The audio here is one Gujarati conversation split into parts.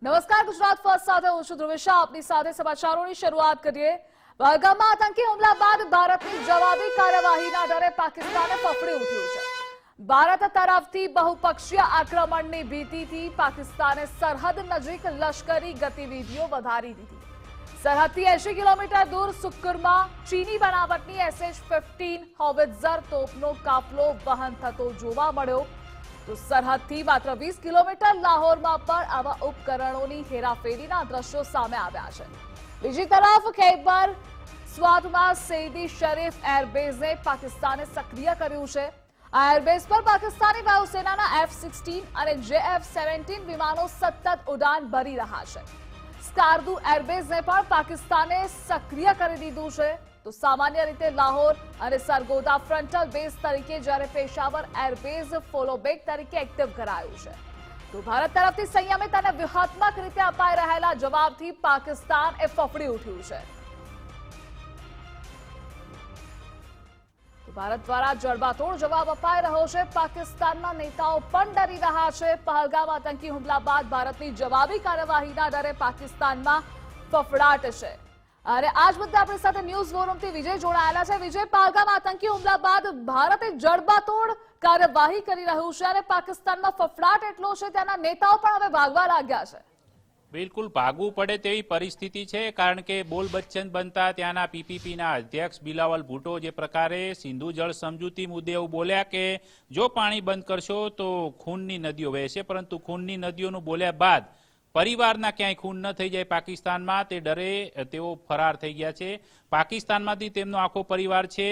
નમસ્કાર, ગુજરાત ફર્સ્ટ સાથે હું છું ધ્રુવિશા. આપની સાથે સમાચારોની શરૂઆત કરીએ. પહલગામમાં આતંકી હુમલા બાદ ભારતની જવાબી કાર્યવાહીના ડરે પાકિસ્તાને ફફડી ઉઠ્યું છે. ભારત તરફથી બહુપક્ષીય આક્રમણની ભીતિથી પાકિસ્તાને સરહદ નજીક લશ્કરી ગતિવિધિઓ વધારી દીધી. સરહદથી 80 કિલોમીટર દૂર સુક્કરમાં ચીની બનાવટની SH-15 હોવિત્ઝર તોપનો કાફલો વહન થતો જોવા મળ્યો. તો સરહદથી માત્ર 20 કિલોમીટર લાહોરમાં પણ આવા ઉપકરણોની હેરાફેરીના દ્રશ્યો સામે આવ્યા છે. બીજી તરફ ખૈબર સ્વાતમાં સૈદી શરીફ એરબેઝને પાકિસ્તાને સક્રિય કર્યું છે. આ એરબેઝ પર પાકિસ્તાની વાયુસેનાના F-16 અને JF-17 વિમાનો સતત ઉડાન ભરી રહ્યા છે. સ્કાર્દુ એરબેઝને પણ પાકિસ્તાને સક્રિય કરી દીધું છે. તો સામાન્ય રીતે લાહોર અને સરગોદા ફ્રન્ટલ બેઝ તરીકે, જ્યારે પેશાવર એરબેઝ ફોલોબેક તરીકે એક્ટિવ કરાયું છે. તો ભારત તરફથી સંયમિત અને વ્યૂહાત્મક રીતે અપાઈ રહેલા જવાબથી પાકિસ્તાન ફફડી ઉઠ્યું છે. ભારત દ્વારા જડબાતોડ જવાબ અપાઈ રહ્યો છે. પાકિસ્તાનના નેતાઓ પણ ડરી રહ્યા છે. પહલગામ આતંકી હુમલા બાદ ભારતની જવાબી કાર્યવાહીના ડરે પાકિસ્તાનમાં ફફડાટ છે. અને આજ મુદ્દે આપણી સાથે ન્યૂઝ વોરમથી વિજય જોડાયેલા છે. વિજય, પહલગામ આતંકી હુમલા બાદ ભારતે જડબાતોડ કાર્યવાહી કરી રહ્યું છે અને પાકિસ્તાનમાં ફફડાટ એટલો છે, ત્યાંના નેતાઓ પણ હવે ભાગવા લાગ્યા છે. બિલકુલ ભાગવું પડે તેવી પરિસ્થિતિ છે, કારણ કે બોલ બચ્ચન બનતા ત્યાંના PPPના અધ્યક્ષ બિલાવલ ભુટ્ટો જે પ્રકારે સિંધુ જળ સમજૂતી મુદ્દે એવું બોલ્યા કે જો પાણી બંધ કરશો તો ખૂનની નદીઓ વહેશે, પરંતુ ખૂનની નદીઓનું બોલ્યા બાદ પરિવારના ક્યાંય ખૂન ન થઈ જાય પાકિસ્તાનમાં તે ડરે તેઓ ફરાર થઈ ગયા છે. પાકિસ્તાનમાંથી તેમનો આખો પરિવાર છે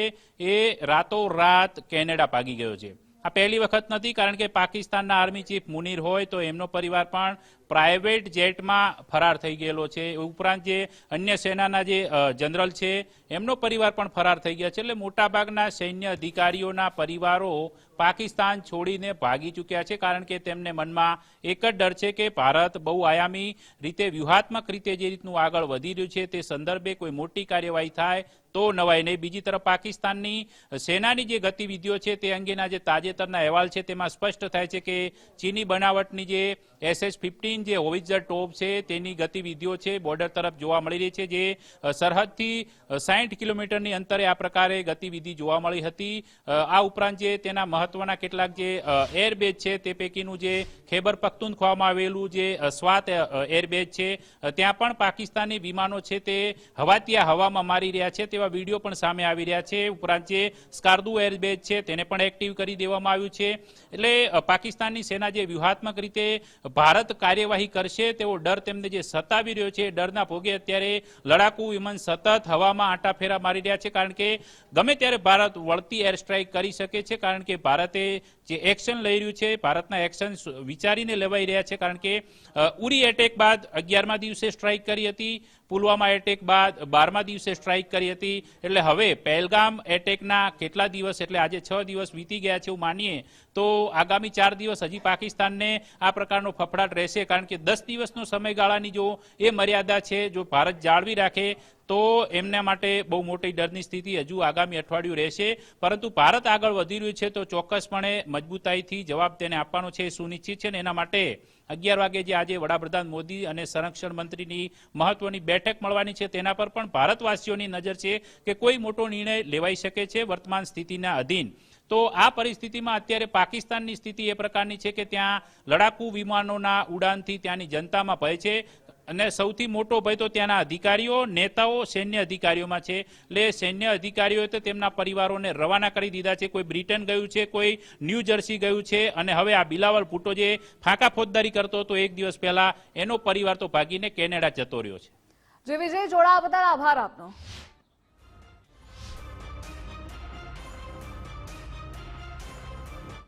એ રાતોરાત કેનેડા ભાગી ગયો છે. આ પહેલી વખત નથી, કારણ કે પાકિસ્તાનના આર્મી ચીફ મુનીર હોય તો એમનો પરિવાર પણ પ્રાઇવેટ જેટમાં ફરાર થઈ ગયેલો છે. ઉપરાંત જે અન્ય સેનાના જે જનરલ છે એમનો પરિવાર પણ ફરાર થઈ ગયા છે. એટલે મોટાભાગના સૈન્ય અધિકારીઓના પરિવારો પાકિસ્તાન છોડીને ભાગી ચૂક્યા છે, કારણ કે તેમને મનમાં એક જ ડર છે કે ભારત બહુ આયામી રીતે વ્યૂહાત્મક રીતે જે રીતનું આગળ વધી રહ્યું છે તે સંદર્ભે કોઈ મોટી કાર્યવાહી થાય તો નવાય નહીં. બીજી તરફ પાકિસ્તાનની સેનાની જે ગતિવિધિઓ છે તે અંગેના જે તાજેતરના અહેવાલ છે તેમાં સ્પષ્ટ થાય છે કે ચીની બનાવટની જે SH-15 જે હોવિત્ઝર ટોપ છે તેની ગતિવિધિઓ છે બોર્ડર તરફ જોવા મળી રહી છે, જે સરહદથી 60 કિલોમીટરની અંતરે આ પ્રકારે ગતિવિધિ જોવા મળી હતી. આ ઉપરાંત જે તેના મહત્વના કેટલાક જે એરબેઝ છે તે પૈકીનું જે ખૈબર પખ્તુનખ્વામાં આવેલું જે સ્વાત એરબેઝ છે ત્યાં પણ પાકિસ્તાની વિમાનો છે તે હવાતિયા હવામાં મારી રહ્યા છે તેવા વિડીયો પણ સામે આવી રહ્યા છે. ઉપરાંત જે સ્કાર્દુ એરબેઝ છે તેને પણ એક્ટિવ કરી દેવામાં આવ્યું છે. એટલે પાકિસ્તાનની સેના જે વ્યૂહાત્મક રીતે ભારત કાર્યવાહી કરશે તેવો ડર તેમને જે સતાવી રહ્યો છે, ડરના ભોગે અત્યારે લડાકુ વિમાન સતત હવામાં આંટાફેરા મારી રહ્યા છે, કારણ કે ગમે ત્યારે ભારત વળતી એર સ્ટ્રાઇક કરી શકે છે. કારણ કે ભારતે જે એક્શન લઈ રહ્યું છે, ભારતના એક્શન વિચારીને લેવાઈ રહ્યા છે, કારણ કે ઉરી એટેક બાદ 11મા દિવસે સ્ટ્રાઇક કરી હતી, પુલવામા એટેક બાદ 12મા દિવસે સ્ટ્રાઇક કરી હતી. એટલે હવે પહેલગામ એટેકના કેટલા દિવસ, એટલે આજે 6 દિવસ વીતી ગયા છે એવું માનીએ તો આગામી 4 દિવસ હજી પાકિસ્તાનને આ પ્રકારનો ફફડાટ રહેશે, કારણ કે 10 દિવસનો સમયગાળાની જો એ મર્યાદા છે જો ભારત જાળવી રાખે તો એમના માટે બહુ મોટી ડરની સ્થિતિ હજુ આગામી અઠવાડિયું રહેશે. પરંતુ ભારત આગળ વધી રહ્યું છે તો ચોક્કસપણે મજબૂતાઈથી જવાબ તેને આપવાનો છે સુનિશ્ચિત છે. ને એના માટે 11 વાગે જે આજે વડાપ્રધાન મોદી અને સંરક્ષણ મંત્રીની મહત્વની બેઠક મળવાની છે તેના પર પણ ભારતવાસીઓની નજર છે કે કોઈ મોટો નિર્ણય લેવાઈ શકે છે વર્તમાન સ્થિતિના અધીન. તો આ પરિસ્થિતિમાં અત્યારે પાકિસ્તાનની સ્થિતિ એ પ્રકારની છે કે ત્યાં લડાકુ વિમાનોના ઉડાનથી ત્યાંની જનતામાં ભય છે, અને સૌથી મોટો ભય તો ત્યાંના અધિકારીઓ, નેતાઓ, સૈન્ય અધિકારીઓમાં છે. એટલે સૈન્ય અધિકારીઓએ તો તેમના પરિવારોને રવાના કરી દીધા છે. કોઈ બ્રિટન ગયું છે, કોઈ ન્યૂ જર્સી ગયું છે, અને હવે આ બિલાવલ ભુટ્ટો જે ફાંકા ફોજદારી કરતો હતો 1 દિવસ પહેલા, એનો પરિવાર તો ભાગીને કેનેડા જતો રહ્યો છે. જે વિજય જોડાવા બદલ આભાર આપનો.